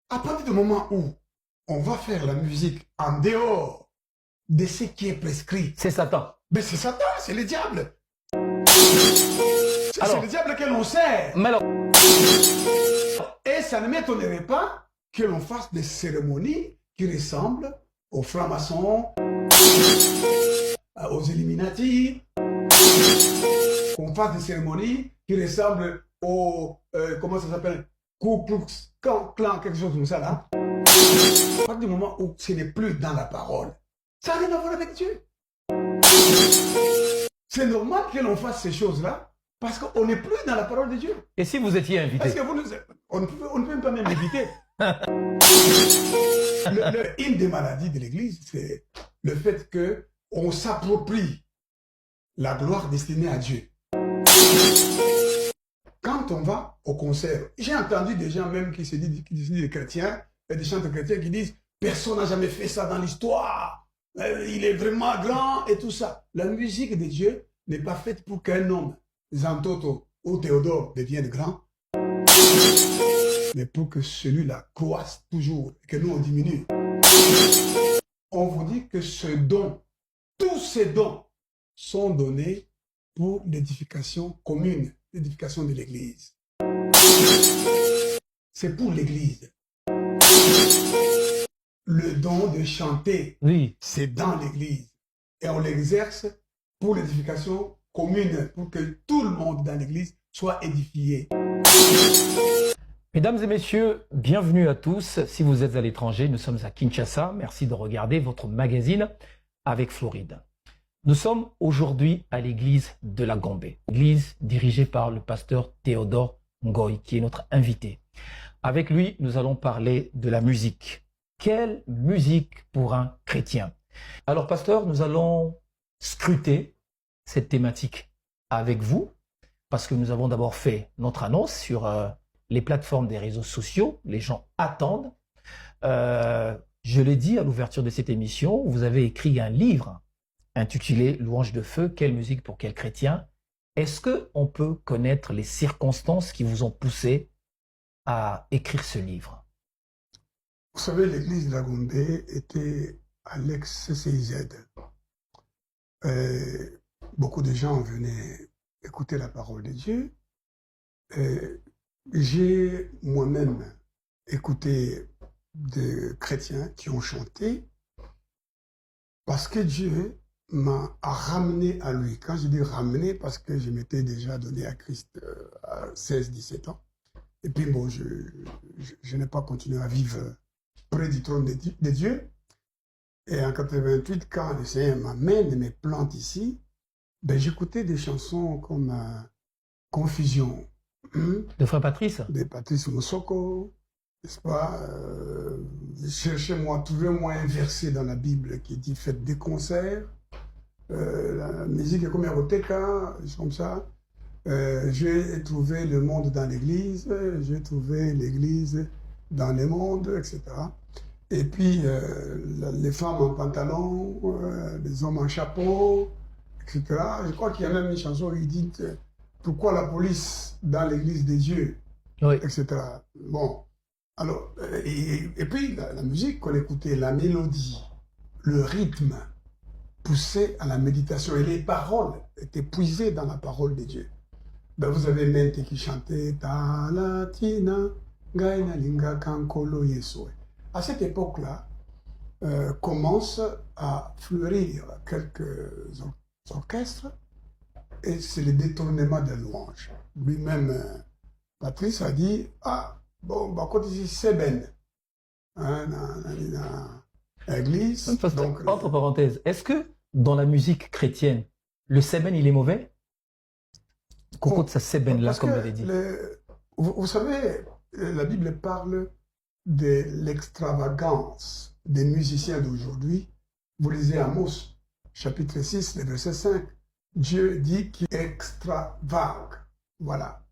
À partir du moment où on va faire la musique en dehors de ce qui est prescrit, c'est Satan. Mais c'est Satan, c'est le diable. C'est Alors, le diable que l'on sert. Mais alors, Et ça ne m'étonnerait pas que l'on fasse des cérémonies qui ressemblent aux francs-maçons, aux Illuminati, qu'on fasse des cérémonies qui ressemblent aux, comment ça s'appelle, Ku Klux Klan, quelque chose comme ça là. À partir du moment où ce n'est plus dans la parole, ça n'a rien à voir avec Dieu. C'est normal que l'on fasse ces choses-là parce qu'on n'est plus dans la parole de Dieu. Et si vous étiez invité? Parce que on ne peut même pas même m'inviter. Une des maladies de l'Église, c'est le fait qu'on s'approprie la gloire destinée à Dieu. Quand on va au concert, j'ai entendu des gens même qui se disent des chrétiens, des chanteurs chrétiens qui disent « Personne n'a jamais fait ça dans l'histoire. Il est vraiment grand et tout ça. » La musique de Dieu n'est pas faite pour qu'un homme, Zantoto ou Théodore, devienne grand, mais pour que celui-là croisse toujours, que nous on diminue. On vous dit que ce don, tous ces dons sont donnés pour l'édification commune, l'édification de l'Église. C'est pour l'Église. Le don de chanter, oui, c'est dans l'Église. Et on l'exerce pour l'édification commune, pour que tout le monde dans l'Église soit édifié. Mesdames et messieurs, bienvenue à tous. Si vous êtes à l'étranger, nous sommes à Kinshasa. Merci de regarder votre magazine avec Floride. Nous sommes aujourd'hui à l'église de la Gombe, église dirigée par le pasteur Théodore Ngoy, qui est notre invité. Avec lui, nous allons parler de la musique. Quelle musique pour un chrétien? Alors, pasteur, nous allons scruter cette thématique avec vous, parce que nous avons d'abord fait notre annonce sur les plateformes des réseaux sociaux. Les gens attendent. Je l'ai dit à l'ouverture de cette émission, vous avez écrit un livre intitulé « Louange de feu, quelle musique pour quel chrétien ?» Est-ce qu'on peut connaître les circonstances qui vous ont poussé à écrire ce livre? Vous savez, l'église de la Gombe était à l'ex-CCIZ. Beaucoup de gens venaient écouter la parole de Dieu. J'ai moi-même écouté des chrétiens qui ont chanté parce que Dieu m'a ramené à lui. Quand je dis ramené, parce que je m'étais déjà donné à Christ à 16-17 ans. Et puis bon, je n'ai pas continué à vivre près du trône de Dieu. Et en 88, quand le Seigneur m'amène, me plante ici, ben, j'écoutais des chansons comme Confusion. De Frère Patrice? De Patrice Moussoko, n'est-ce pas? Cherchez-moi, trouvez-moi un verset dans la Bible qui dit faites des concerts. La musique est comme Eroteka, comme ça. J'ai trouvé le monde dans l'église, j'ai trouvé l'église dans le monde, etc. Et puis, les femmes en pantalon, les hommes en chapeau, etc. Je crois qu'il y a même une chanson qui dit pourquoi la police dans l'église des dieux, oui, etc. Bon, alors, et puis la musique qu'on écoutait, la mélodie, le rythme poussait à la méditation et les paroles étaient puisées dans la parole de Dieu. Ben, vous avez Mente qui chantait Ta latina, gaina linga kankolo yesue. À cette époque-là, commencent à fleurir quelques orchestres et c'est le détournement des louanges. Lui-même, Patrice a dit ah, bon, bah, quand ici, c'est ben. Hein, dans l'église. Donc, entre parenthèses, est-ce que dans la musique chrétienne, le seben, il est mauvais? Coco de sa seben là, comme vous l'avez dit. Vous savez, la Bible parle de l'extravagance des musiciens d'aujourd'hui. Vous lisez Amos, chapitre 6, le verset 5. Dieu dit qu'il extravague. Voilà.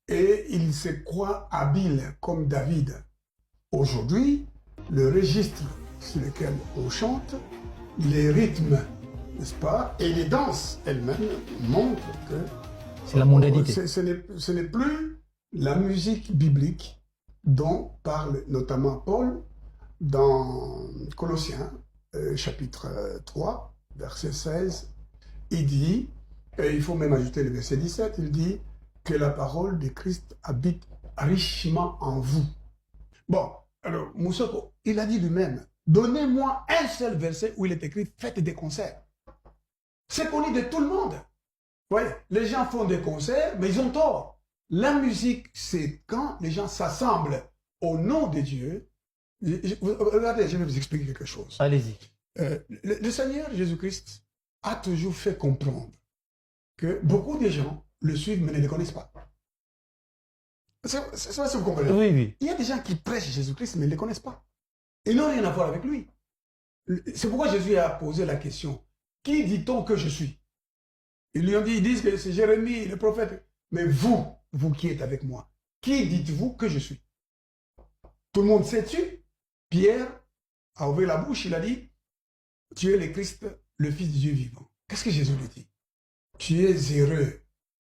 Et il se croit habile comme David. Aujourd'hui, le registre sur lequel on chante, les rythmes, n'est-ce pas, et les danses elles-mêmes montrent que c'est la mondanité. Ce n'est plus la musique biblique, dont parle notamment Paul dans Colossiens, chapitre 3, verset 16. Il dit, et il faut même ajouter le verset 17, il dit que la parole de Christ habite richement en vous. Bon, alors Moussoko, il a dit lui-même, donnez-moi un seul verset où il est écrit, faites des concerts. C'est connu de tout le monde. Vous voyez, les gens font des concerts, mais ils ont tort. La musique, c'est quand les gens s'assemblent au nom de Dieu. Regardez, je vais vous expliquer quelque chose. Allez-y. Le Seigneur Jésus-Christ a toujours fait comprendre que beaucoup de gens le suivent mais ne le connaissent pas. C'est ça, si vous comprenez. Oui, oui. Il y a des gens qui prêchent Jésus-Christ mais ne le connaissent pas. Ils n'ont rien à voir avec lui. C'est pourquoi Jésus a posé la question. Qui dit-on que je suis? Ils lui ont dit, ils disent que c'est Jérémie, le prophète. Mais vous qui êtes avec moi, qui dites-vous que je suis? Tout le monde sait dessus. Pierre a ouvert la bouche, il a dit, tu es le Christ, le Fils du Dieu vivant. Qu'est-ce que Jésus lui dit? Tu es heureux,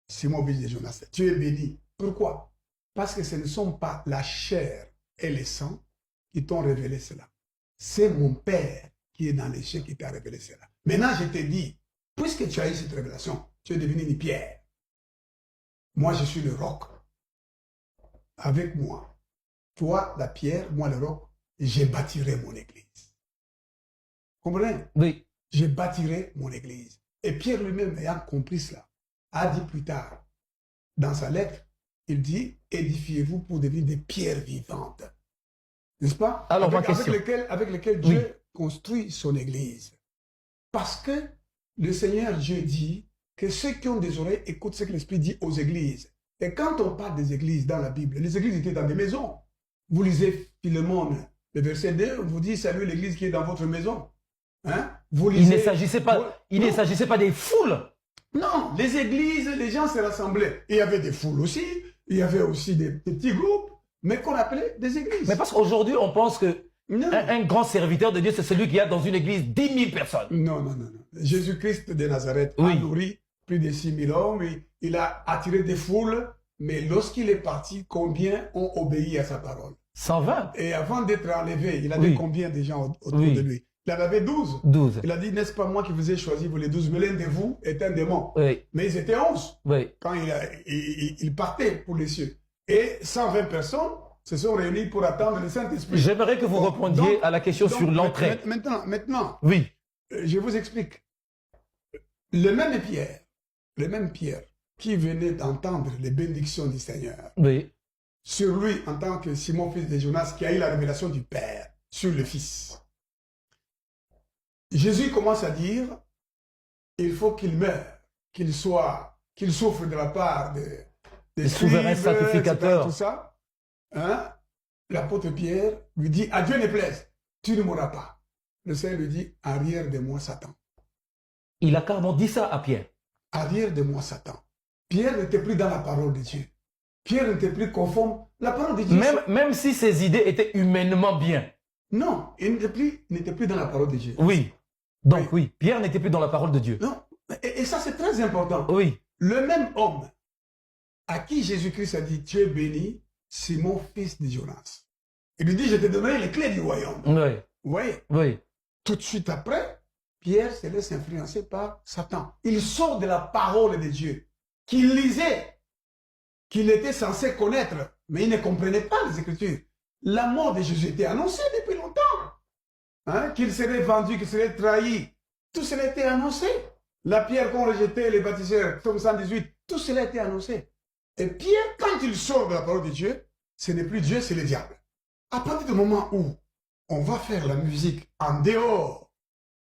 Simon fils de Jonas. Tu es béni. Pourquoi? Parce que ce ne sont pas la chair et le sang qui t'ont révélé cela. C'est mon Père qui est dans les cieux qui t'a révélé cela. Maintenant, je te dis, puisque tu as eu cette révélation, tu es devenu une pierre. Moi, je suis le roc. Avec moi, toi, la pierre, moi, le roc, je bâtirai mon église. Comprenez? Oui. Je bâtirai mon église. Et Pierre lui-même, ayant compris cela, a dit plus tard, dans sa lettre, il dit, édifiez-vous pour devenir des pierres vivantes. N'est-ce pas? Alors, avec lesquelles Dieu construit son église. Parce que le Seigneur Dieu dit que ceux qui ont des oreilles écoutent ce que l'Esprit dit aux églises. Et quand on parle des églises dans la Bible, les églises étaient dans des maisons. Vous lisez Philémon, le verset 2, on vous dit salut l'église qui est dans votre maison. Hein? Vous lisez, il ne s'agissait pas des foules. Non, les églises, les gens se rassemblaient. Il y avait des foules aussi, il y avait aussi des petits groupes, mais qu'on appelait des églises. Mais parce qu'aujourd'hui, on pense que un grand serviteur de Dieu, c'est celui qui a dans une église 10 000 personnes. Non. Jésus-Christ de Nazareth a nourri plus de 6 000 hommes. Il a attiré des foules, mais lorsqu'il est parti, combien ont obéi à sa parole? 120. Et avant d'être enlevé, il avait combien de gens autour de lui? Il en avait 12. 12. Il a dit, n'est-ce pas moi qui vous ai choisi, vous les 12, mais l'un de vous est un démon. Oui. Mais ils étaient 11 quand il partait pour les cieux. Et 120 personnes se sont réunies pour attendre le Saint-Esprit. J'aimerais que vous répondiez à la question sur l'entrée. Maintenant, oui. Je vous explique. Le même Pierre qui venait d'entendre les bénédictions du Seigneur, sur lui en tant que Simon fils de Jonas qui a eu la révélation du Père sur le Fils. Jésus commence à dire, il faut qu'il meure, qu'il souffre de la part des souverains sacrificateurs. Tout ça. Hein? L'apôtre Pierre lui dit, à Dieu ne plaise, tu ne mourras pas. Le Seigneur lui dit, arrière de moi Satan. Il a carrément dit ça à Pierre. Arrière de moi Satan. Pierre n'était plus dans la parole de Dieu. Pierre n'était plus conforme. La parole de Dieu. Même si ses idées étaient humainement bien. Non, il n'était plus dans la parole de Dieu. Oui. Donc Pierre n'était plus dans la parole de Dieu. Non, et ça c'est très important. Oui. Le même homme à qui Jésus-Christ a dit, tu es béni, Simon fils de Jonas. Il lui dit, je te donnerai les clés du royaume. Oui. Vous voyez? Oui. Tout de suite après, Pierre se laisse influencer par Satan. Il sort de la parole de Dieu, qu'il lisait, qu'il était censé connaître, mais il ne comprenait pas les Écritures. La mort de Jésus était annoncée depuis longtemps. Hein? Qu'il serait vendu, qu'il serait trahi. Tout cela était annoncé. La pierre qu'ont rejetée les bâtisseurs, Psaume 118, tout cela était annoncé. Et Pierre, quand il sort de la parole de Dieu, ce n'est plus Dieu, c'est le diable. À partir du moment où on va faire la musique en dehors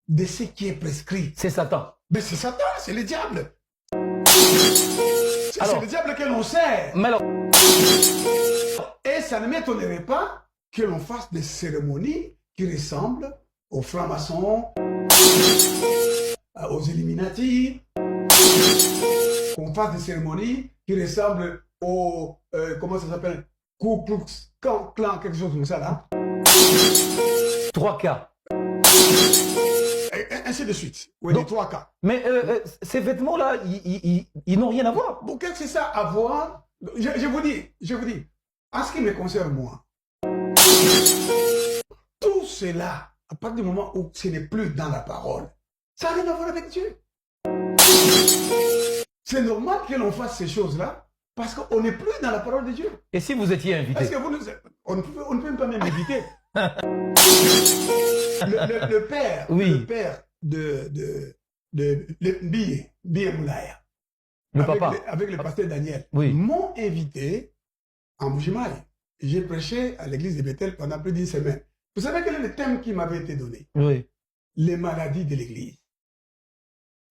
de ce qui est prescrit, c'est Satan. Mais c'est Satan, c'est le diable. C'est le diable que l'on sert. Mais alors... Et ça ne m'étonnerait pas que l'on fasse des cérémonies qui ressemblent aux francs-maçons, aux Illuminati, qu'on fasse des cérémonies qui ressemblent aux, comment ça s'appelle, Ku Klux Klan, quelque chose comme ça là. 3K. Et ainsi de suite. Oui, les 3K. Mais ces vêtements-là, ils n'ont rien à voir. Bon, qu'est-ce que c'est ça à voir? Je vous dis, En ce qui me concerne, moi, tout cela, à partir du moment où ce n'est plus dans la parole, ça n'a rien à voir avec Dieu. C'est normal que l'on fasse ces choses-là parce qu'on n'est plus dans la parole de Dieu. Et si vous étiez invité? Est-ce que on ne peut pas même inviter. le père, oui. Le père de Bié Moulaya, avec le pasteur Daniel, oui. m'ont invité en Bougimaï. J'ai prêché à l'église de Bethel pendant plus d'1 semaine. Vous savez quel est le thème qui m'avait été donné? Oui. Les maladies de l'église.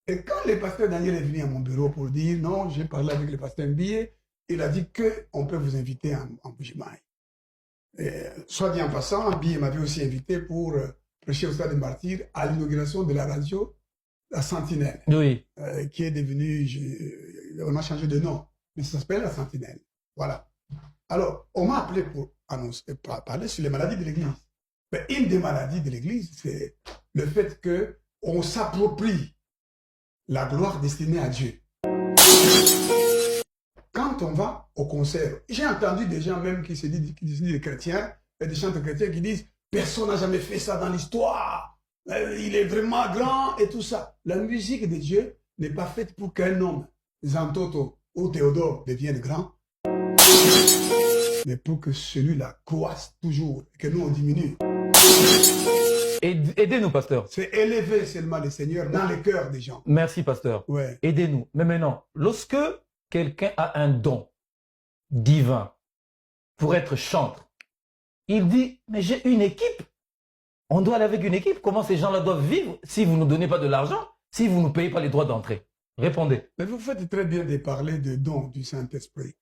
Et quand le pasteur Daniel est venu à mon bureau pour dire non, j'ai parlé avec le pasteur Mbié, il a dit qu'on peut vous inviter en Bougimaï. Soit dit en passant, Mbié m'avait aussi invité pour prêcher au Stade des Martyrs à l'inauguration de la radio, la Sentinelle, oui. qui est devenue, on a changé de nom, mais ça s'appelle la Sentinelle. Voilà. Alors, on m'a appelé pour parler sur les maladies de l'église. Mais une des maladies de l'église, c'est le fait qu'on s'approprie la gloire destinée à Dieu. Quand on va au concert, j'ai entendu des gens même qui se disent des chrétiens, et des chanteurs chrétiens qui disent « Personne n'a jamais fait ça dans l'histoire, il est vraiment grand et tout ça ». La musique de Dieu n'est pas faite pour qu'un homme, Zantoto ou Théodore, devienne grand, mais pour que celui-là croisse toujours, que nous on diminue. Aidez-nous, pasteur. C'est élever seulement le Seigneur dans les cœurs des gens. Merci, pasteur. Ouais. Aidez-nous. Mais maintenant, lorsque quelqu'un a un don divin pour être chanteur, il dit, mais j'ai une équipe. On doit aller avec une équipe. Comment ces gens-là doivent vivre si vous ne nous donnez pas de l'argent, si vous ne nous payez pas les droits d'entrée? Répondez. Mais vous faites très bien de parler de dons du Saint-Esprit.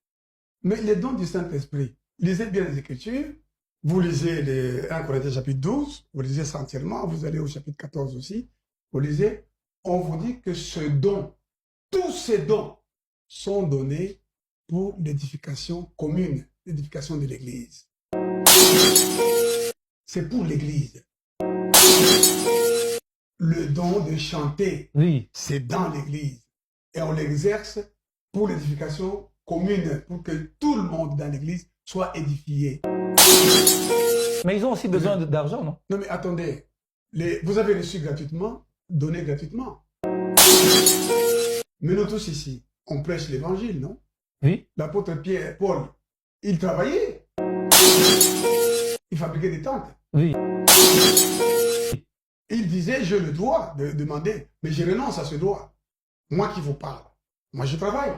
Mais les dons du Saint-Esprit, lisez bien les Écritures. Vous lisez les 1 Corinthiens chapitre 12, vous lisez ça entièrement, vous allez au chapitre 14 aussi, vous lisez, on vous dit que ce don, tous ces dons sont donnés pour l'édification commune, l'édification de l'Église. C'est pour l'Église. Le don de chanter, oui. C'est dans l'Église. Et on l'exerce pour l'édification commune, pour que tout le monde dans l'Église soit édifié. Mais ils ont aussi besoin d'argent, non? Non, mais attendez. Vous avez reçu gratuitement, donné gratuitement. Mais nous tous ici, on prêche l'évangile, non? Oui. L'apôtre Paul, il travaillait. Il fabriquait des tentes. Oui. Il disait, j'ai le droit de demander, mais je renonce à ce droit. Moi qui vous parle. Moi, je travaille.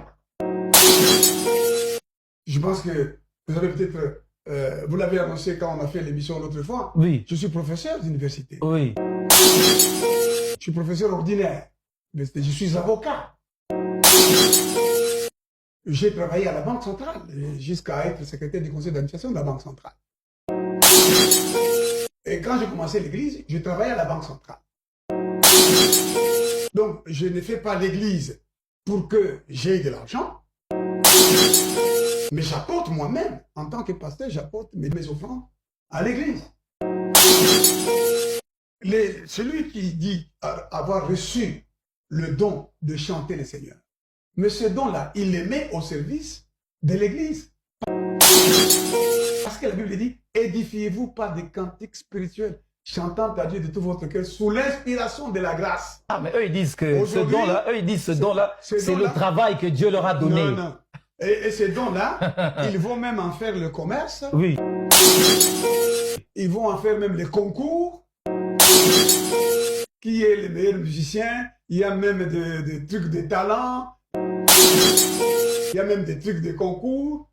Je pense que vous avez peut-être... vous l'avez annoncé quand on a fait l'émission l'autre fois. Oui. Je suis professeur d'université. Oui. Je suis professeur ordinaire. Je suis avocat. J'ai travaillé à la Banque centrale jusqu'à être secrétaire du conseil d'administration de la Banque centrale. Et quand j'ai commencé l'église, je travaillais à la Banque centrale. Donc, je ne fais pas l'église pour que j'aie de l'argent. Mais j'apporte moi-même, en tant que pasteur, j'apporte mes offrandes à l'église. Celui qui dit avoir reçu le don de chanter le Seigneur, mais ce don-là, il le met au service de l'église. Parce que la Bible dit, édifiez-vous par des cantiques spirituels, chantant à Dieu de tout votre cœur, sous l'inspiration de la grâce. Ah, mais eux, ils disent que ce don-là, c'est le travail que Dieu leur a donné. Non, non. Et ces dons-là, ils vont même en faire le commerce. Oui. Ils vont en faire même les concours. Qui est le meilleur musicien? Il y a même des trucs de talent. Il y a même des trucs de concours.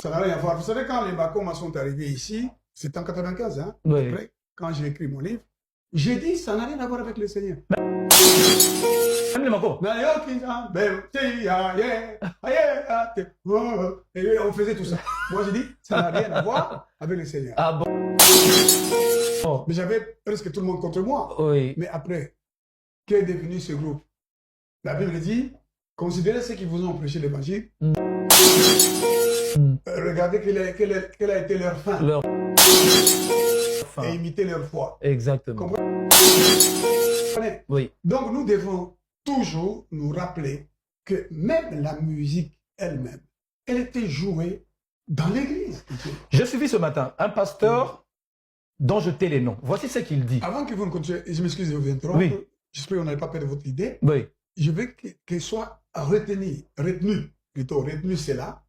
Ça n'a rien à voir. Vous savez, quand les Bakoma sont arrivés ici, c'était en 95, hein, oui. Après, quand j'ai écrit mon livre, j'ai dit, ça n'a rien à voir avec le Seigneur. Même les Mako. Et on faisait tout ça. Moi, j'ai dit, ça n'a rien à voir avec le Seigneur. Ah bon? Oh. Mais j'avais presque tout le monde contre moi. Oui. Mais après, qu'est devenu ce groupe? La Bible dit, considérez ceux qui vous ont prêché l'évangile. Regardez quelle a été leur fin. Et imitez leur foi. Exactement. Comprenez? Oui. Donc nous devons toujours nous rappeler que même la musique elle-même, elle était jouée dans l'église. J'ai suivi ce matin un pasteur dont je tais les noms. Voici ce qu'il dit. Avant que vous ne continuiez, je m'excuse de vous interrompre. Oui. J'espère que vous n'avez pas perdu votre idée. Oui. Je veux qu'il soit retenu, c'est là.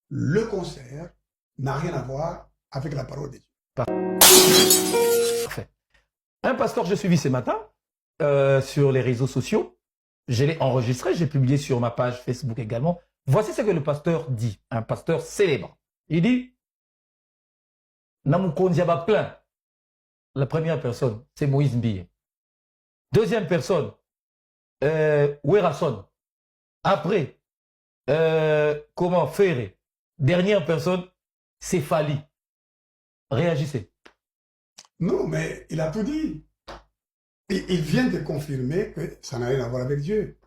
Le concert n'a rien à voir avec la parole de Dieu. Parfait. Un pasteur que j'ai suivi ce matin sur les réseaux sociaux, je l'ai enregistré, j'ai publié sur ma page Facebook également. Voici ce que le pasteur dit, un pasteur célèbre. Il dit, Namukondiaba plein. La première personne, c'est Moïse Mbie. Deuxième personne, Werason. Après, comment faire? Dernière personne, c'est Fali. Réagissez. Non, mais il a tout dit. Il vient de confirmer que ça n'a rien à voir avec Dieu.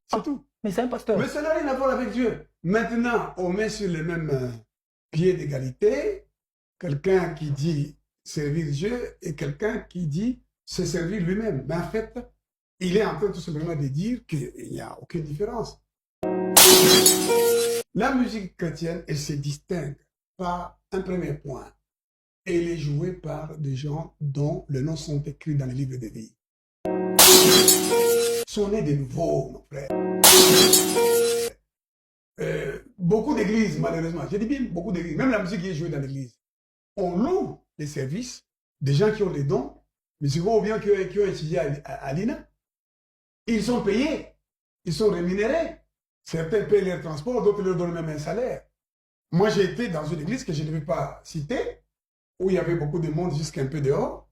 C'est tout. Mais c'est un pasteur. Mais ça n'a rien à voir avec Dieu. Maintenant, on met sur le même pied d'égalité quelqu'un qui dit servir Dieu et quelqu'un qui dit se servir lui-même. Mais en fait, il est en train tout simplement de dire qu'il n'y a aucune différence. La musique chrétienne, elle se distingue par un premier point. Elle est jouée par des gens dont les noms sont écrits dans les livres de vie. Sont nés de nouveau, mon frère. Beaucoup d'églises, malheureusement, je dis bien beaucoup d'églises, même la musique qui est jouée dans l'église, on loue les services des gens qui ont des dons, mais c'est ou bien qui ont étudié à l'INA. Ils sont payés, ils sont rémunérés. Certains payent leur transport, d'autres leur donnent même un salaire. Moi, j'ai été dans une église que je ne vais pas citer, où il y avait beaucoup de monde jusqu'un peu dehors.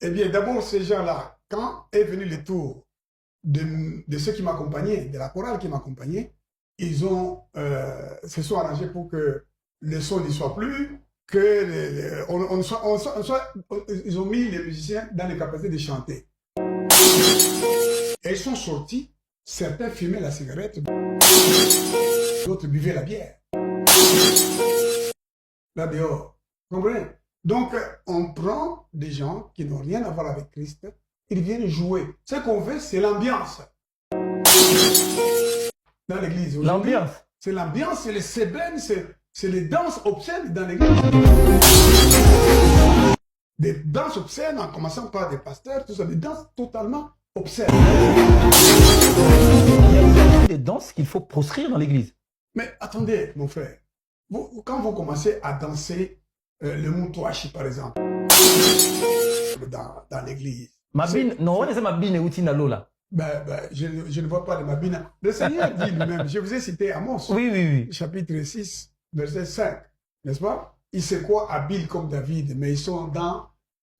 Eh bien, d'abord, ces gens-là, quand est venu le tour de ceux qui m'accompagnaient, de la chorale qui m'accompagnait, ils se sont arrangés pour que le son n'y soit plus, que ils ont mis les musiciens dans les capacités de chanter. Et ils sont sortis, certains fumaient la cigarette, d'autres buvaient la bière. Là dehors, vous comprenez? Donc, on prend des gens qui n'ont rien à voir avec Christ, ils viennent jouer. Ce qu'on veut, c'est l'ambiance. Dans l'église. L'ambiance. C'est l'ambiance, c'est les sébènes, c'est les danses obscènes dans l'église. Des danses obscènes, en commençant par des pasteurs, tout ça, des danses totalement obscènes. Il y a des danses qu'il faut proscrire dans l'église. Mais attendez, mon frère, quand vous commencez à danser le Moutouachi, par exemple, dans l'église. Mabine, non, on est Mabine ou Tinalola. Je ne vois pas de Mabine. Le Seigneur dit lui-même, je vous ai cité Amos, oui. chapitre 6, verset 5, n'est-ce pas? Ils se croient habiles comme David, mais ils sont dans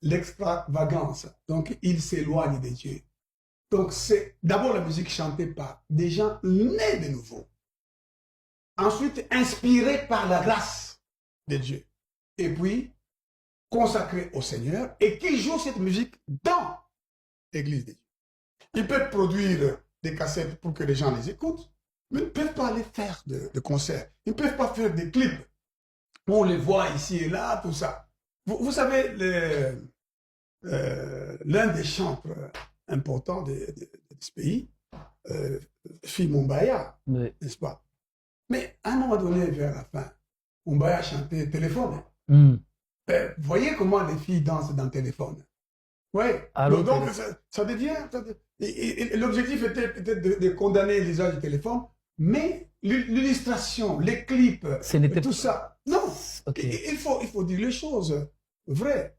l'extravagance. Donc, ils s'éloignent de Dieu. Donc, c'est d'abord la musique chantée par des gens nés de nouveau. Ensuite, inspirés par la grâce de Dieu. Et puis, consacrés au Seigneur et qui jouent cette musique dans l'église de Dieu. Ils peuvent produire des cassettes pour que les gens les écoutent, mais ils ne peuvent pas aller faire de concerts. Ils ne peuvent pas faire des clips. On les voit ici et là, tout ça. Vous savez, l'un des chantres importants de ce pays, Mumbaya, n'est-ce pas? Mais à un moment donné, vers la fin, Mumbaya chantait Téléphone. Voyez comment les filles dansent dans le téléphone. Oui. Donc, ça devient... L'objectif était peut-être de condamner l'usage du téléphone, mais l'illustration, les clips, tout ça. Non. Okay. Il faut dire les choses vraies.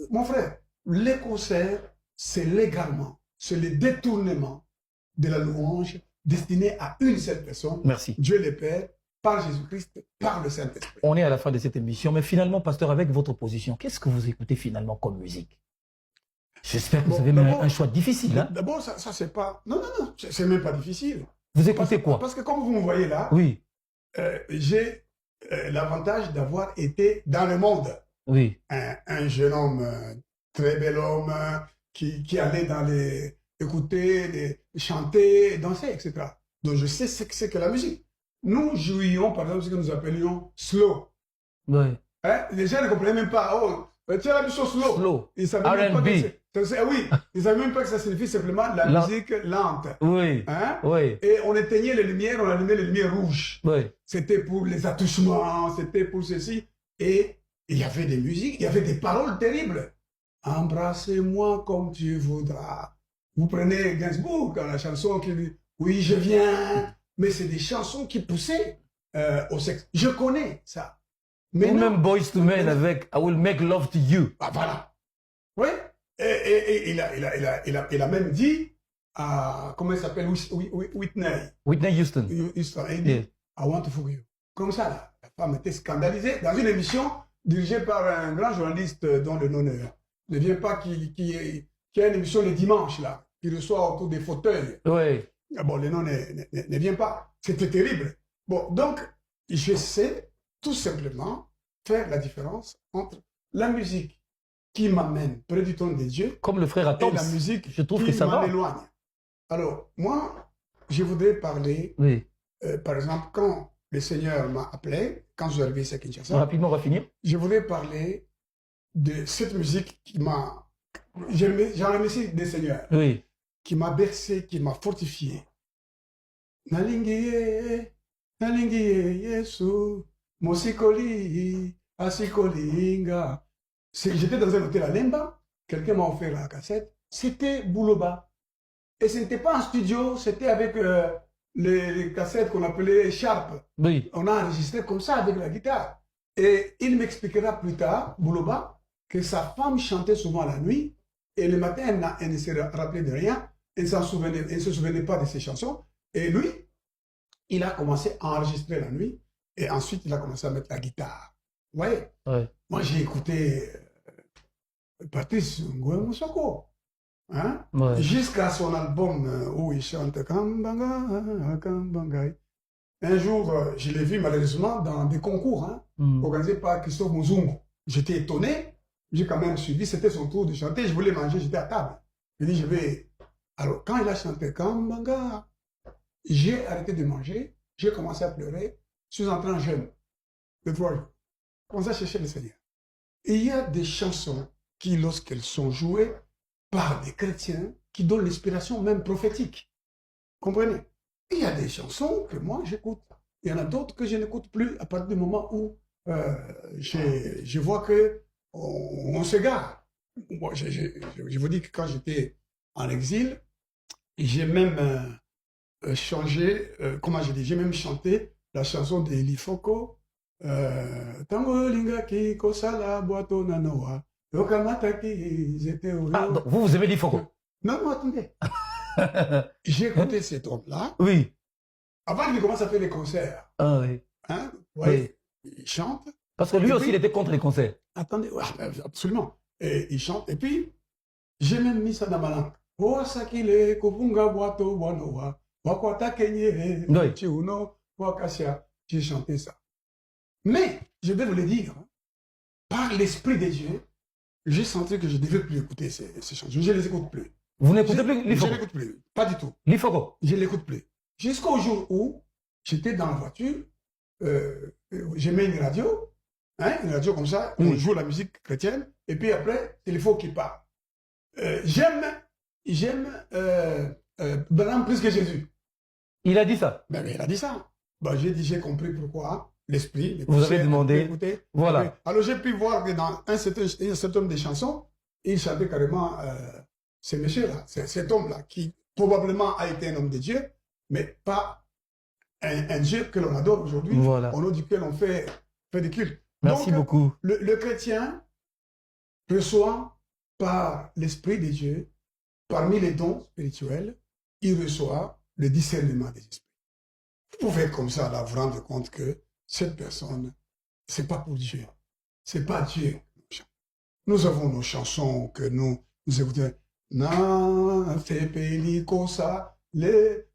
Mon frère, les concerts, c'est légalement, c'est le détournement de la louange destinée à une seule personne. Merci. Dieu le Père, par Jésus-Christ, par le Saint-Esprit. On est à la fin de cette émission, mais finalement, pasteur, avec votre position, qu'est-ce que vous écoutez finalement comme musique? J'espère que vous avez un choix difficile. Hein? D'abord, ça c'est pas... Non, c'est même pas difficile. Vous écoutez quoi? Parce que comme vous me voyez là, oui. J'ai l'avantage d'avoir été dans le monde. Oui. Un jeune homme, très bel homme, qui allait dans les... écouter, chanter, danser, etc. Donc je sais ce que c'est que la musique. Nous jouions, par exemple, ce que nous appelions slow. Oui. Hein? Les gens ne comprenaient même pas. Oh, tu as la mission slow. Slow. Ils savaient même pas que Oui, ils ne savaient même pas que ça signifie simplement la musique lente. Oui. Hein? Oui. Et on éteignait les lumières, on allumait les lumières rouges. Oui. C'était pour les attouchements, c'était pour ceci. Et il y avait des musiques, il y avait des paroles terribles. Embrassez-moi comme tu voudras. Vous prenez Gainsbourg, la chanson qui dit « Oui, je viens ». Mais c'est des chansons qui poussaient au sexe. Je connais ça. Mais ou même Boyz II Men avec « I will make love to you ». Ah, voilà. Oui. Et il a même dit à, comment il s'appelle, Whitney Houston. Il dit, I want to fuck you. Comme ça, la femme était scandalisée dans une émission dirigée par un grand journaliste dont le nom ne vient pas, qui a une émission le dimanche, là, qui reçoit autour des fauteuils. Oui. Bon, le nom ne vient pas. C'était terrible. Bon, donc, je sais tout simplement faire la différence entre la musique qui m'amène près du trône de Dieu, comme le frère Atoms, et la musique je trouve qui que ça m'en va. éloigne. Alors, moi, je voudrais parler, oui. Par exemple, quand le Seigneur m'a appelé, quand je suis arrivé ici à Kinshasa, rapidement, on va finir. Je voudrais parler de cette musique qui m'a... J'en remercie des Seigneurs, oui. qui m'a bercé, qui m'a fortifié. Nalingiye, Yesu, Mosikoli, Asikolinga. J'étais dans un hôtel à Lemba, quelqu'un m'a offert la cassette, c'était Bouloba. Et ce n'était pas en studio, c'était avec les cassettes qu'on appelait Sharp. Oui. On a enregistré comme ça avec la guitare. Et il m'expliquera plus tard, Bouloba, que sa femme chantait souvent la nuit, et le matin, elle ne se rappelait de rien, elle ne se souvenait pas de ses chansons. Et lui, il a commencé à enregistrer la nuit, et ensuite il a commencé à mettre la guitare. Vous voyez? Ouais. Moi, j'ai écouté Patrice Ngoué-Moussoko, hein? Ouais. Jusqu'à son album où il chante Kambanga, Kambangai. Un jour, je l'ai vu malheureusement dans des concours organisés par Christophe Mouzungu. J'étais étonné, j'ai quand même suivi, c'était son tour de chanter, je voulais manger, j'étais à table. Je dis, je vais... Alors, quand il a chanté Kambanga, j'ai arrêté de manger, j'ai commencé à pleurer, je suis entré en jeûne de 3 jours. J'ai commencé à chercher le Seigneur. Et il y a des chansons qui, lorsqu'elles sont jouées par des chrétiens, qui donnent l'inspiration même prophétique. Comprenez? Il y a des chansons que moi j'écoute. Il y en a d'autres que je n'écoute plus à partir du moment où je vois que on s'égare. Moi, je vous dis que quand j'étais en exil, j'ai même changé, comment je dis, j'ai même chanté la chanson de Lifoko. Tango lingaki kosala boato nanoa. Yokamataki, j'étais au. Ah, donc vous aimez Lifoko? Non, non, attendez. J'ai écouté cet homme-là. Oui. Avant qu'il commence à faire des concerts. Ah oui. Hein, ouais, oui. Il chante. Parce que lui aussi, il était contre les concerts. Attendez, ouais, absolument. Et il chante. Et puis, j'ai même mis ça dans ma langue. Oasakile, Kopunga, Boato, Boanoa, Wakwata Kenye, Chiuno, Wakasia. J'ai chanté ça. Mais, je vais vous le dire, par l'Esprit de Dieu, j'ai senti que je ne devais plus écouter ces chansons. Je ne les écoute plus. Vous n'écoutez plus Lifoko? Je ne l'écoute plus, pas du tout. Lifoko? Je ne l'écoute plus. Jusqu'au jour où j'étais dans la voiture, j'ai mis une radio comme ça, on joue la musique chrétienne, et puis après, c'est Lifoko qui parle. J'aime Branham plus que Jésus. Il a dit ça? Ben, il a dit ça. Ben, j'ai compris pourquoi. L'esprit. Vous avez demandé. Écouter, voilà. Alors j'ai pu voir que dans un certain nombre de chansons, il chantait carrément ce monsieur-là, cet homme-là, qui probablement a été un homme de Dieu, mais pas un Dieu que l'on adore aujourd'hui, voilà. au nom duquel on fait des cultes. Merci donc, beaucoup. Le chrétien reçoit par l'Esprit de Dieu, parmi les dons spirituels, il reçoit le discernement des esprits. Vous pouvez comme ça là, vous rendre compte que cette personne, c'est pas pour Dieu. C'est pas Dieu. Nous avons nos chansons que nous écoutons. Na ça, des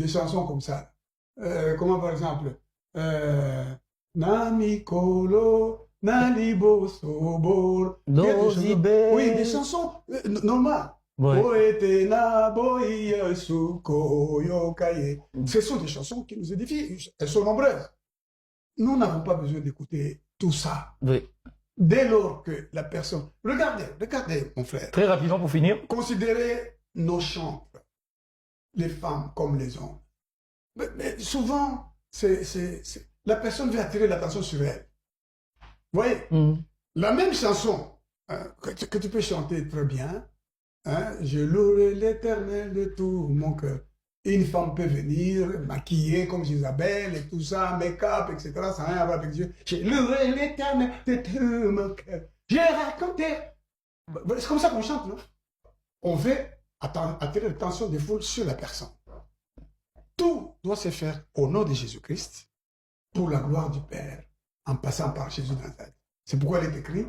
chansons comme ça. Comment par exemple Namikolo, Nalibo Sobor. Oui, des chansons normales. Ce sont des chansons qui nous édifient. Elles sont nombreuses. Nous n'avons pas besoin d'écouter tout ça. Oui. Dès lors que la personne... Regardez, mon frère. Très rapidement pour finir. Considérez nos chantres, les femmes comme les hommes. Mais souvent, la personne veut attirer l'attention sur elle. Vous voyez, la même chanson que tu peux chanter très bien, hein, je louerai l'Éternel de tout mon cœur. Une femme peut venir maquillée comme Isabelle et tout ça, make-up, etc. Ça n'a rien à voir avec Dieu. Je louerai l'Éternel de tout mon cœur. J'ai raconté. C'est comme ça qu'on chante, non? On veut attirer l'attention des foules sur la personne. Tout doit se faire au nom de Jésus-Christ, pour la gloire du Père, en passant par Jésus de Nazareth. C'est pourquoi il est écrit,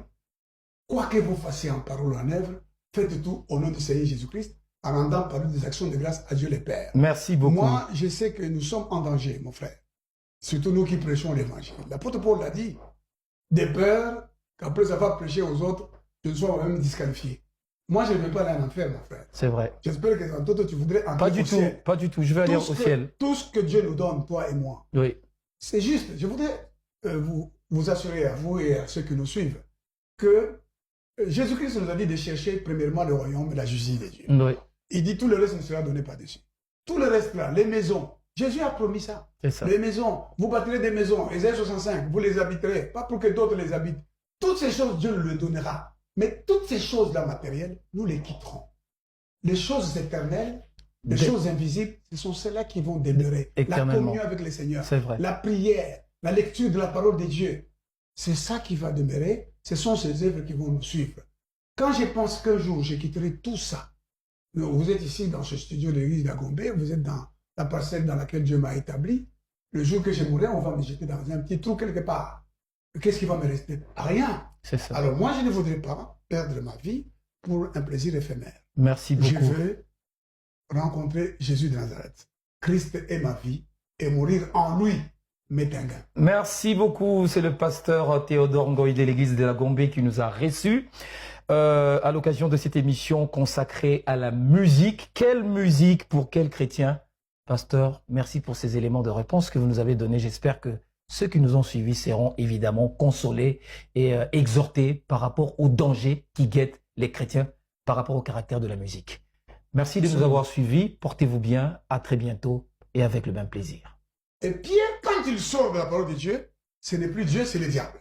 quoi que vous fassiez en parole ou en œuvre, faites tout au nom du Seigneur Jésus-Christ, en rendant par lui des actions de grâce à Dieu le Père. Merci beaucoup. Moi, je sais que nous sommes en danger, mon frère. Surtout nous qui prêchons l'évangile. L'apôtre Paul l'a dit, de peur qu'après avoir prêché aux autres, je ne sois moi-même disqualifié. Moi, je ne veux pas aller en enfer, mon frère. C'est vrai. J'espère que toi, tu voudrais entrer Pas du tout, ciel. pas du tout. Je vais aller au ciel. Tout ce que Dieu nous donne, toi et moi, oui. C'est juste. Je voudrais vous assurer à vous et à ceux qui nous suivent que Jésus-Christ nous a dit de chercher premièrement le royaume et la justice de Dieu. Oui. Il dit tout le reste ne sera donné par-dessus. Tout le reste là, les maisons, Jésus a promis ça. C'est ça. Les maisons, vous bâtirez des maisons, Ésaïe 65, vous les habiterez, pas pour que d'autres les habitent. Toutes ces choses, Dieu nous les donnera. Mais toutes ces choses-là matérielles, nous les quitterons. Les choses éternelles, les choses invisibles, ce sont celles-là qui vont demeurer. La communion avec le Seigneur, c'est vrai. La prière, la lecture de la parole de Dieu, c'est ça qui va demeurer. Ce sont ces œuvres qui vont nous suivre. Quand je pense qu'un jour, je quitterai tout ça, vous êtes ici dans ce studio de l'église d'Agombe, vous êtes dans la parcelle dans laquelle Dieu m'a établi. Le jour que je mourrai, on va me jeter dans un petit trou quelque part. Qu'est-ce qui va me rester? Rien. C'est ça. Alors moi, je ne voudrais pas perdre ma vie pour un plaisir éphémère. Merci beaucoup. Je veux rencontrer Jésus de Nazareth. Christ est ma vie et mourir en lui m'est un gain. Merci beaucoup. C'est le pasteur Théodore Ngoï de l'église de la Gombe qui nous a reçus à l'occasion de cette émission consacrée à la musique. Quelle musique pour quel chrétien? Pasteur, merci pour ces éléments de réponse que vous nous avez donnés. J'espère que ceux qui nous ont suivis seront évidemment consolés et exhortés par rapport aux dangers qui guettent les chrétiens par rapport au caractère de la musique. Merci de nous avoir suivis. Portez-vous bien. À très bientôt et avec le même plaisir. Et Pierre, quand il sort de la parole de Dieu, ce n'est plus Dieu, c'est le diable.